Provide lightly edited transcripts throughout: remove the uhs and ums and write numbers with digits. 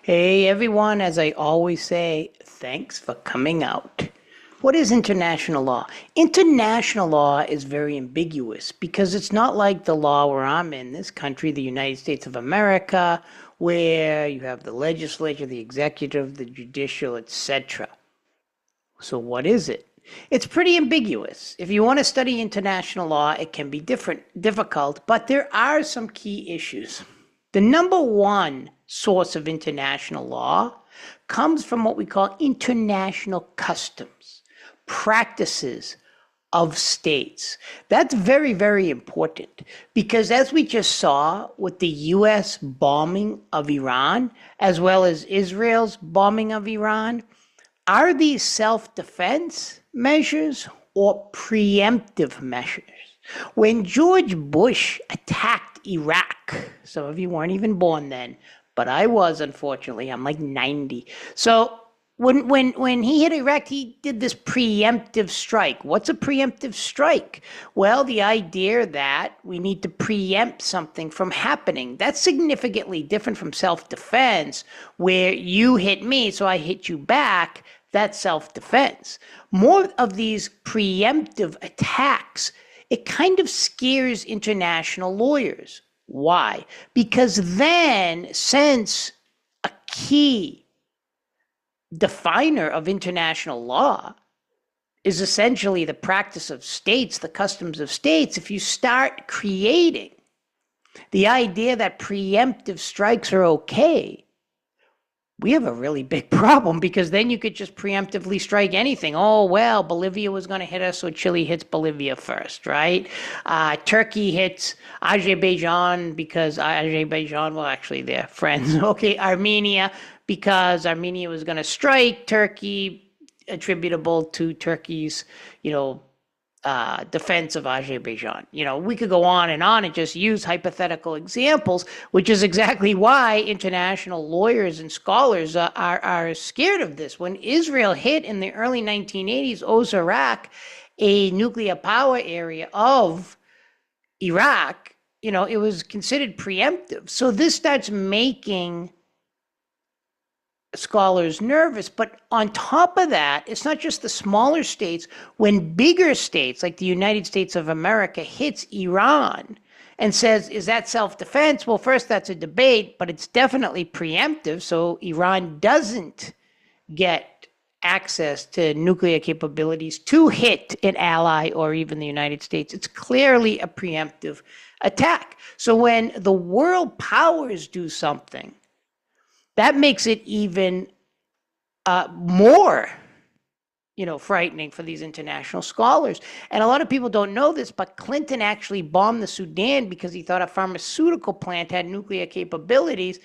Hey everyone, as I always say, thanks for coming out. What is international law? International law is very ambiguous because it's not like the law where I'm in this country, the United States of America, where you have the legislature, the executive, the judicial, etc. So what is it? It's pretty ambiguous. If you want to study international law, it can be difficult, but there are some key issues. The number one source of international law comes from what we call international customs, practices of states. That's very, very important because as we just saw with the US bombing of Iran, as well as Israel's bombing of Iran, are these self-defense measures or preemptive measures? When George Bush attacked Iraq, some of you weren't even born then, but I was, unfortunately. I'm like 90. So when he hit Iraq, he did this preemptive strike. What's a preemptive strike? Well, the idea that we need to preempt something from happening. That's significantly different from self-defense, where you hit me, so I hit you back. That's self-defense. More of these preemptive attacks, it kind of scares international lawyers. Why? Because then, since a key definer of international law is essentially the practice of states, the customs of states, if you start creating the idea that preemptive strikes are okay, we have a really big problem because then you could just preemptively strike anything. Oh, well, Bolivia was going to hit us, so Chile hits Bolivia first, right? Turkey hits Azerbaijan because Azerbaijan, well, actually, they're friends. Okay, Armenia, because Armenia was going to strike Turkey, attributable to Turkey's, defense of Azerbaijan. We could go on and just use hypothetical examples, which is exactly why international lawyers and scholars are scared of this. When Israel hit in the early 1980s Ozark, a nuclear power area of Iraq, it was considered preemptive. So this starts making scholars nervous. But on top of that, it's not just the smaller states. When bigger states like the United States of America hits Iran and says, is that self-defense? Well, first, that's a debate, but it's definitely preemptive. So Iran doesn't get access to nuclear capabilities to hit an ally or even the United States. It's clearly a preemptive attack. So when the world powers do something, that makes it even more, frightening for these international scholars. And a lot of people don't know this, but Clinton actually bombed the Sudan because he thought a pharmaceutical plant had nuclear capabilities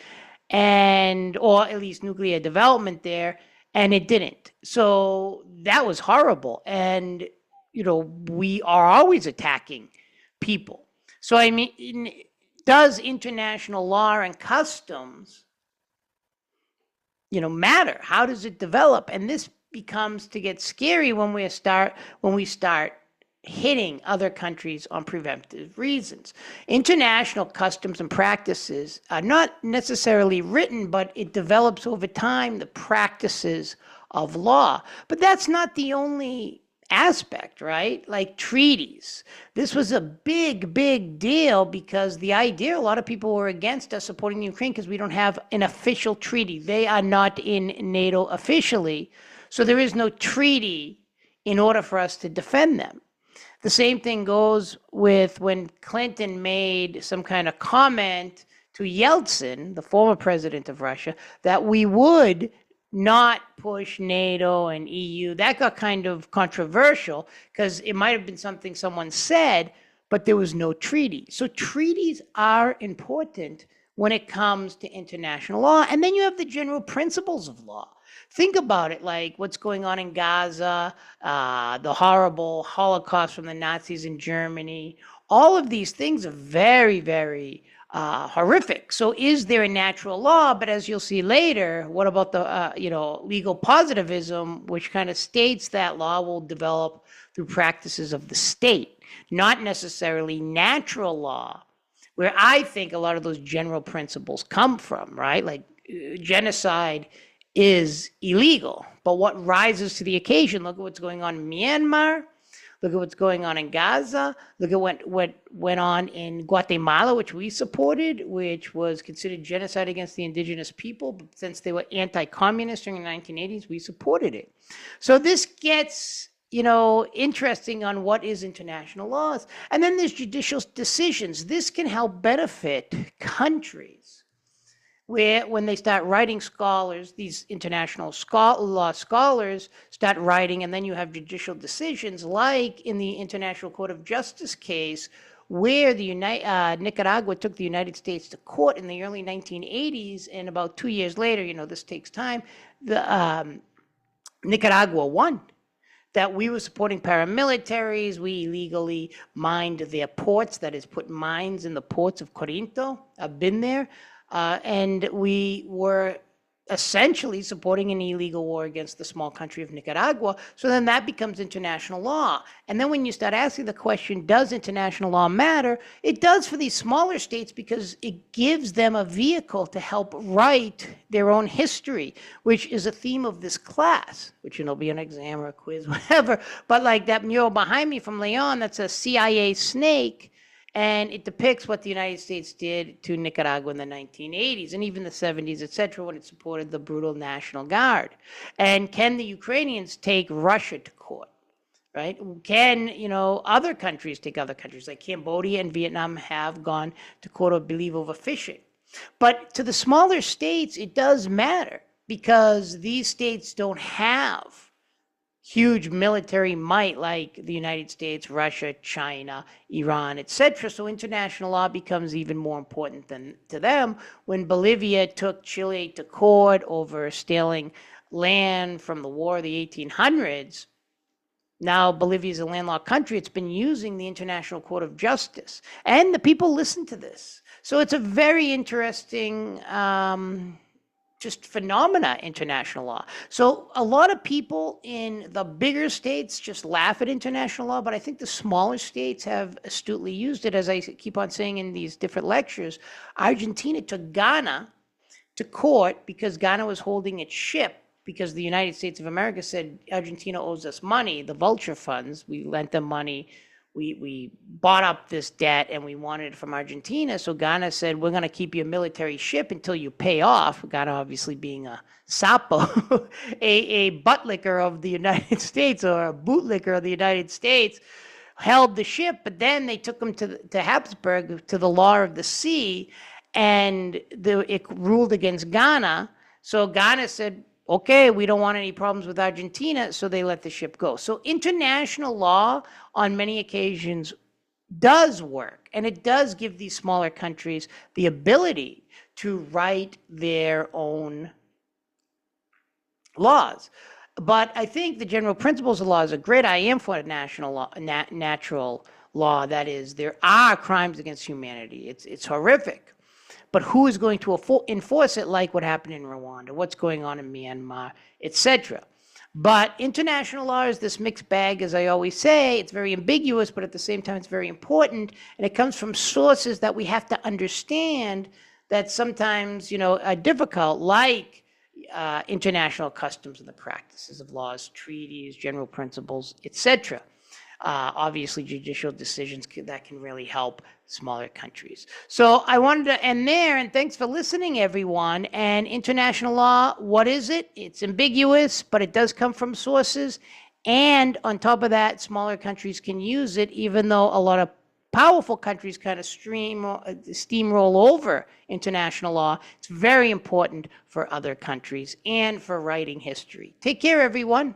or at least nuclear development there, and it didn't. So that was horrible. And, we are always attacking people. So, does international law and customs matter? How does it develop? And this becomes to get scary when we start hitting other countries on preventive reasons. International customs and practices are not necessarily written, but it develops over time, the practices of law. But that's not the only aspect, right? Like treaties. This was a big, big deal because the idea, a lot of people were against us supporting Ukraine because we don't have an official treaty. They are not in NATO officially. So there is no treaty in order for us to defend them. The same thing goes with when Clinton made some kind of comment to Yeltsin, the former president of Russia, that we would not push NATO and EU. That got kind of controversial because it might have been something someone said, but there was no treaty. So treaties are important when it comes to international law. And then you have the general principles of law. Think about it, like what's going on in Gaza, the horrible Holocaust from the Nazis in Germany. All of these things are very, very horrific. So is there a natural law? But as you'll see later, what about the legal positivism, which kind of states that law will develop through practices of the state, not necessarily natural law, where I think a lot of those general principles come from, right? Like genocide is illegal. But what rises to the occasion? Look at what's going on in Myanmar. Look at what's going on in Gaza. Look at what went on in Guatemala, which we supported, which was considered genocide against the indigenous people. But since they were anti-communist during the 1980s, we supported it. So this gets, interesting on what is international laws. And then there's judicial decisions. This can help benefit countries where when they start writing scholars, these international law scholars start writing, and then you have judicial decisions like in the International Court of Justice case where Nicaragua took the United States to court in the early 1980s, and about 2 years later, this takes time, Nicaragua won. That we were supporting paramilitaries, we illegally mined their ports, that is, put mines in the ports of Corinto. I've been there. And we were essentially supporting an illegal war against the small country of Nicaragua. So then that becomes international law. And then when you start asking the question, does international law matter? It does for these smaller states because it gives them a vehicle to help write their own history, which is a theme of this class, which will be an exam or a quiz, whatever. But like that mural behind me from Leon, that's a CIA snake. And it depicts what the United States did to Nicaragua in the 1980s and even the 70s, et cetera, when it supported the brutal National Guard. And can the Ukrainians take Russia to court, right? Can, other countries take other countries, like Cambodia and Vietnam have gone to court, I believe, over fishing. But to the smaller states, it does matter because these states don't have huge military might like the United States, Russia, China, Iran, etc. So international law becomes even more important to them. When Bolivia took Chile to court over stealing land from the War of the 1800s, now Bolivia is a landlocked country. It's been using the International Court of Justice. And the people listen to this. So it's a very interesting just phenomena, international law. So a lot of people in the bigger states just laugh at international law, but I think the smaller states have astutely used it. As I keep on saying in these different lectures, Argentina took Ghana to court because Ghana was holding its ship because the United States of America said Argentina owes us money, the vulture funds. We lent them money. We bought up this debt and we wanted it from Argentina. So Ghana said, we're going to keep your military ship until you pay off. Ghana obviously being a sapo, a butt licker of the United States or a bootlicker of the United States, held the ship. But then they took them to Habsburg, to the law of the sea, and it ruled against Ghana. So Ghana said, okay, we don't want any problems with Argentina, so they let the ship go. So international law on many occasions does work, and it does give these smaller countries the ability to write their own laws. But I think the general principles of laws are great. I am for national law, natural law. That is, there are crimes against humanity. It's horrific. But who is going to enforce it, like what happened in Rwanda, what's going on in Myanmar, etc. But international law is this mixed bag, as I always say. It's very ambiguous, but at the same time, it's very important. And it comes from sources that we have to understand that sometimes, are difficult, like international customs and the practices of laws, treaties, general principles, etc. Obviously, judicial decisions that can really help smaller countries. So I wanted to end there, and thanks for listening, everyone. And international law, what is it? It's ambiguous, but it does come from sources. And on top of that, smaller countries can use it, even though a lot of powerful countries kind of steamroll over international law. It's very important for other countries and for writing history. Take care, everyone.